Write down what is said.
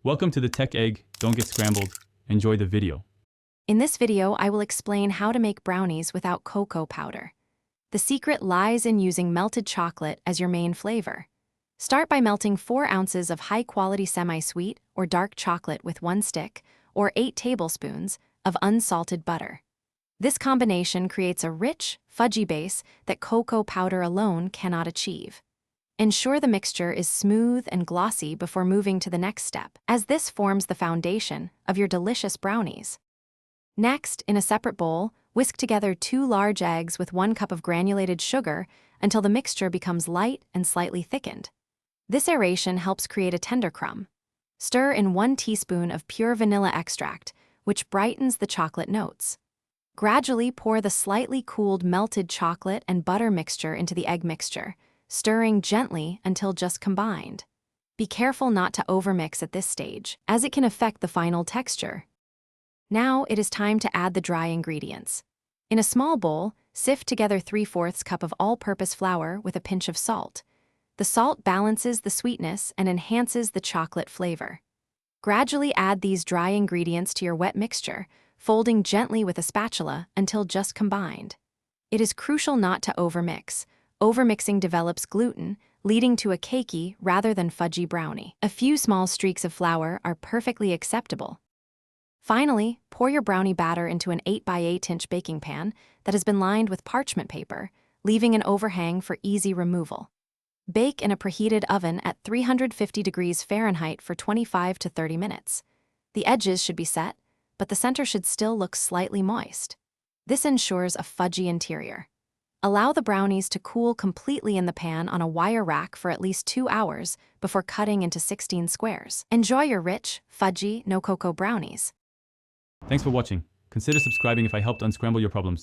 Welcome to the Tech Egg. Don't get scrambled. Enjoy the video. In this video, I will explain how to make brownies without cocoa powder. The secret lies in using melted chocolate as your main flavor. Start by melting 4 ounces of high-quality semi-sweet or dark chocolate with 1 stick or 8 tablespoons of unsalted butter. This combination creates a rich, fudgy base that cocoa powder alone cannot achieve. Ensure the mixture is smooth and glossy before moving to the next step, as this forms the foundation of your delicious brownies. Next, in a separate bowl, whisk together 2 large eggs with 1 cup of granulated sugar until the mixture becomes light and slightly thickened. This aeration helps create a tender crumb. Stir in 1 teaspoon of pure vanilla extract, which brightens the chocolate notes. Gradually pour the slightly cooled melted chocolate and butter mixture into the egg mixture, stirring gently until just combined. Be careful not to overmix at this stage, as it can affect the final texture. Now it is time to add the dry ingredients. In a small bowl, sift together 3/4 cup of all-purpose flour with a pinch of salt. The salt balances the sweetness and enhances the chocolate flavor. Gradually add these dry ingredients to your wet mixture, folding gently with a spatula until just combined. It is crucial not to overmix. Overmixing develops gluten, leading to a cakey rather than fudgy brownie. A few small streaks of flour are perfectly acceptable. Finally, pour your brownie batter into an 8 by 8 inch baking pan that has been lined with parchment paper, leaving an overhang for easy removal. Bake in a preheated oven at 350 degrees Fahrenheit for 25 to 30 minutes. The edges should be set, but the center should still look slightly moist. This ensures a fudgy interior. Allow the brownies to cool completely in the pan on a wire rack for at least 2 hours before cutting into 16 squares. Enjoy your rich, fudgy, no-cocoa brownies. Thanks for watching. Consider subscribing if I helped unscramble your problems.